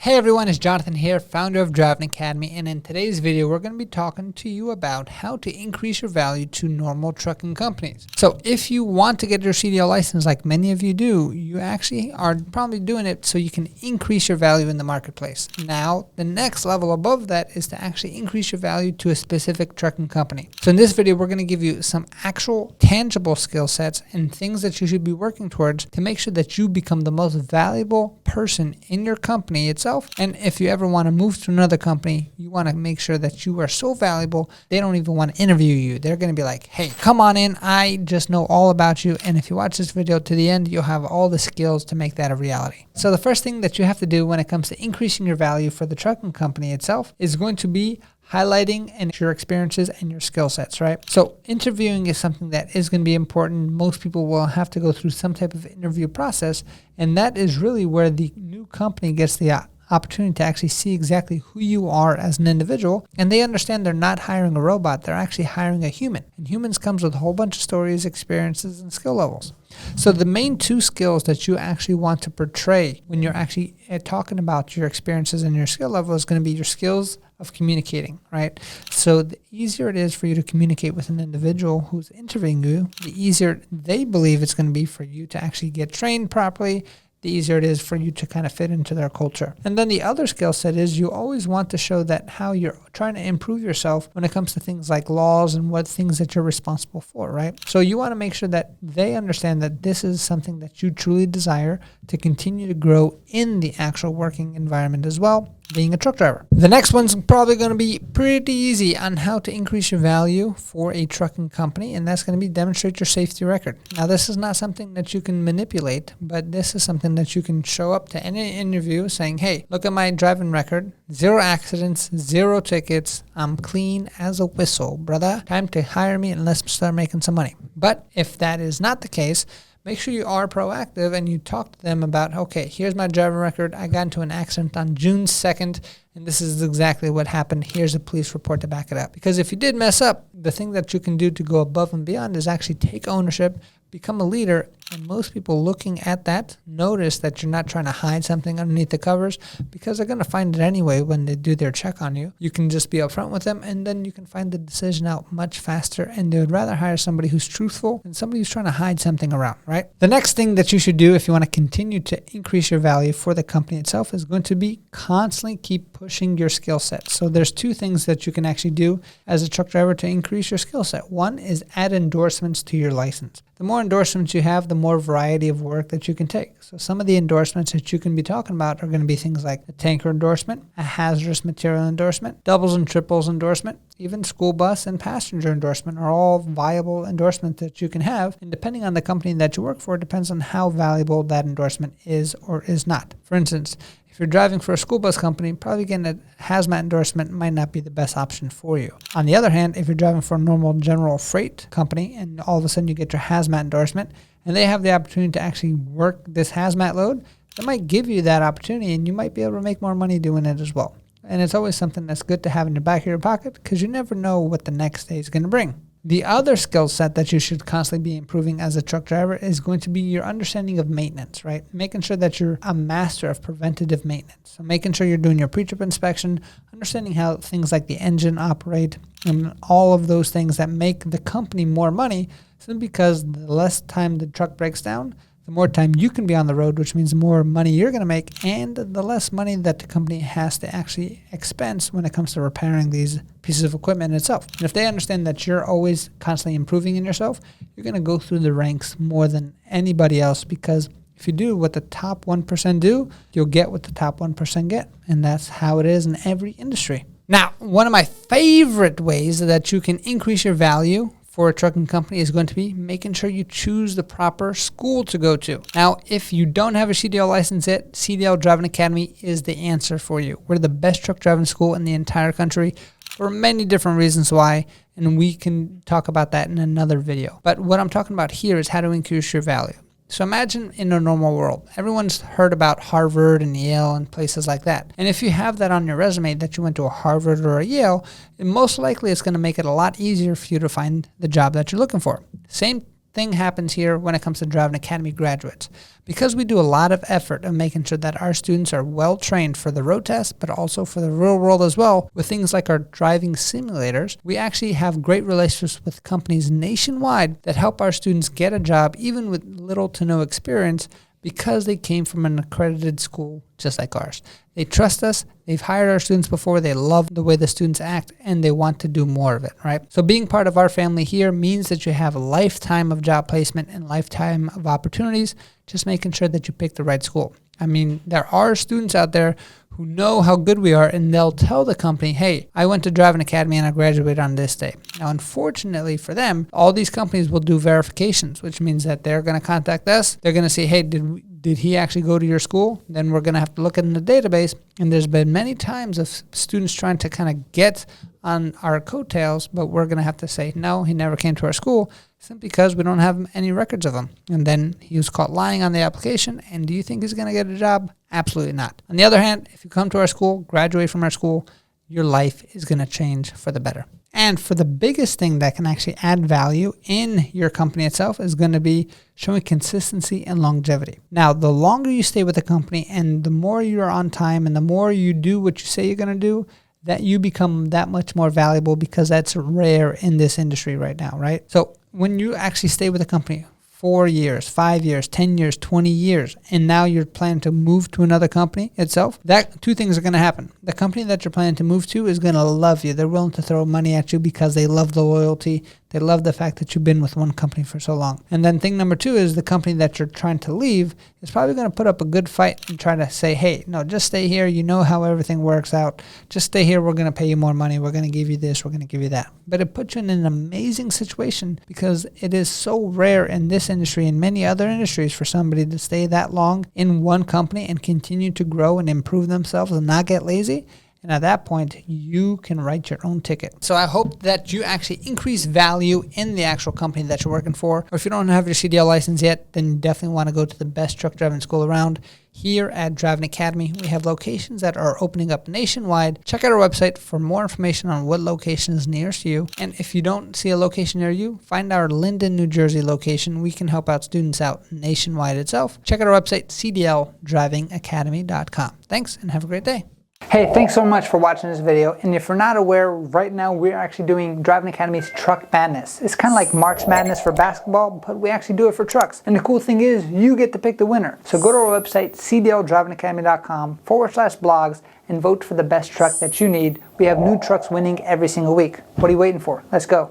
Hey everyone, it's Jonathan here, founder of Driving Academy, and in today's video we're going to be talking to you about how to increase your value to normal trucking companies. So if you want to get your CDL license like many of you do, you actually are probably doing it so you can increase your value in the marketplace. Now, the next level above that is to actually increase your value to a specific trucking company. So in this video we're going to give you some actual tangible skill sets and things that you should be working towards to make sure that you become the most valuable person in your company itself. And if you ever want to move to another company, you want to make sure that you are so valuable, they don't even want to interview you. They're going to be like, hey, come on in. I just know all about you. And if you watch this video to the end, you'll have all the skills to make that a reality. So the first thing that you have to do when it comes to increasing your value for the trucking company itself is going to be highlighting and your experiences and your skill sets, right? So interviewing is something that is going to be important. Most people will have to go through some type of interview process, and that is really where the new company gets the opportunity to actually see exactly who you are as an individual, and they understand they're not hiring a robot, they're actually hiring a human. And humans comes with a whole bunch of stories, experiences, and skill levels. So the main two skills that you actually want to portray when you're actually talking about your experiences and your skill level is going to be your skills of communicating, right? So the easier it is for you to communicate with an individual who's interviewing you, the easier they believe it's going to be for you to actually get trained properly, the easier it is for you to kind of fit into their culture. And then the other skill set is you always want to show that how you're trying to improve yourself when it comes to things like laws and what things that you're responsible for, right? So you want to make sure that they understand that this is something that you truly desire to continue to grow in the actual working environment as well, being a truck driver. The next one's probably going to be pretty easy on how to increase your value for a trucking company, and that's going to be demonstrate your safety record. Now, this is not something that you can manipulate, but this is something that you can show up to any interview saying, hey, look at my driving record, 0 accidents, 0 tickets, I'm clean as a whistle, brother. Time to hire me and let's start making some money. But if that is not the case, make sure you are proactive and you talk to them about, okay, here's my driving record. I got into an accident on June 2nd, and this is exactly what happened. Here's a police report to back it up. Because if you did mess up, the thing that you can do to go above and beyond is actually take ownership, become a leader, and most people looking at that notice that you're not trying to hide something underneath the covers because they're going to find it anyway when they do their check on you. You can just be upfront with them, and then you can find the decision out much faster, and they would rather hire somebody who's truthful than somebody who's trying to hide something around, right? The next thing that you should do if you want to continue to increase your value for the company itself is going to be constantly keep pushing your skill set. So there's 2 things that you can actually do as a truck driver to increase your skill set. One is add endorsements to your license. The more endorsements you have, the more variety of work that you can take. So some of the endorsements that you can be talking about are going to be things like a tanker endorsement, a hazardous material endorsement, doubles and triples endorsement, even school bus and passenger endorsement are all viable endorsements that you can have. And depending on the company that you work for, it depends on how valuable that endorsement is or is not. For instance, if you're driving for a school bus company, probably getting a hazmat endorsement might not be the best option for you. On the other hand, if you're driving for a normal general freight company and all of a sudden you get your hazmat endorsement and they have the opportunity to actually work this hazmat load, they might give you that opportunity and you might be able to make more money doing it as well. And it's always something that's good to have in the back of your pocket because you never know what the next day is going to bring. The other skill set that you should constantly be improving as a truck driver is going to be your understanding of maintenance, right? Making sure that you're a master of preventative maintenance. So making sure you're doing your pre-trip inspection, understanding how things like the engine operate, and all of those things that make the company more money, simply because the less time the truck breaks down, the more time you can be on the road, which means the more money you're going to make and the less money that the company has to actually expense when it comes to repairing these pieces of equipment itself. And if they understand that you're always constantly improving in yourself, you're going to go through the ranks more than anybody else, because if you do what the top 1% do, you'll get what the top 1% get. And that's how it is in every industry. Now, one of my favorite ways that you can increase your value for a trucking company is going to be making sure you choose the proper school to go to. Now, if you don't have a CDL license yet, CDL Driving Academy is the answer for you. We're the best truck driving school in the entire country for many different reasons why, and we can talk about that in another video. But what I'm talking about here is how to increase your value. So imagine in a normal world, everyone's heard about Harvard and Yale and places like that. And if you have that on your resume that you went to a Harvard or a Yale, most likely it's going to make it a lot easier for you to find the job that you're looking for. Same thing happens here when it comes to Driving Academy graduates. Because we do a lot of effort of making sure that our students are well trained for the road test, but also for the real world as well, with things like our driving simulators, we actually have great relationships with companies nationwide that help our students get a job even with little to no experience, because they came from an accredited school just like ours. They trust us, they've hired our students before, they love the way the students act, and they want to do more of it, right? So being part of our family here means that you have a lifetime of job placement and lifetime of opportunities, just making sure that you pick the right school. I mean, there are students out there who know how good we are, and they'll tell the company, hey, I went to Driving Academy and I graduated on this day. Now, unfortunately for them, all these companies will do verifications, which means that they're going to contact us. They're going to say, hey, did he actually go to your school? Then we're going to have to look in the database. And there's been many times of students trying to kind of get on our coattails, but we're going to have to say, no, he never came to our school, simply because we don't have any records of him. And then he was caught lying on the application. And do you think he's going to get a job? Absolutely not. On the other hand, if you come to our school, graduate from our school, your life is going to change for the better. And for the biggest thing that can actually add value in your company itself is going to be showing consistency and longevity. Now, the longer you stay with the company and the more you're on time and the more you do what you say you're going to do, that you become that much more valuable, because that's rare in this industry right now, right? So when you actually stay with a company 4 years, 5 years, 10 years, 20 years, and now you're planning to move to another company itself, that two things are going to happen. The company that you're planning to move to is going to love you. They're willing to throw money at you because they love the loyalty. They love the fact that you've been with one company for so long. And then thing number two is the company that you're trying to leave is probably going to put up a good fight and try to say, hey, no, just stay here. You know how everything works out. Just stay here. We're going to pay you more money. We're going to give you this. We're going to give you that. But it puts you in an amazing situation, because it is so rare in this industry and many other industries for somebody to stay that long in one company and continue to grow and improve themselves and not get lazy. And at that point, you can write your own ticket. So I hope that you actually increase value in the actual company that you're working for. Or if you don't have your CDL license yet, then you definitely want to go to the best truck driving school around. Here at Driving Academy, we have locations that are opening up nationwide. Check out our website for more information on what location is nearest you. And if you don't see a location near you, find our Linden, New Jersey location. We can help out students out nationwide itself. Check out our website, cdldrivingacademy.com. Thanks, and have a great day. Hey, thanks so much for watching this video. And if you're not aware, right now we're actually doing Driving Academy's Truck Madness. It's kind of like March Madness for basketball, but we actually do it for trucks. And the cool thing is, you get to pick the winner. So go to our website, cdldrivingacademy.com/blogs, and vote for the best truck that you need. We have new trucks winning every single week. What are you waiting for? Let's go.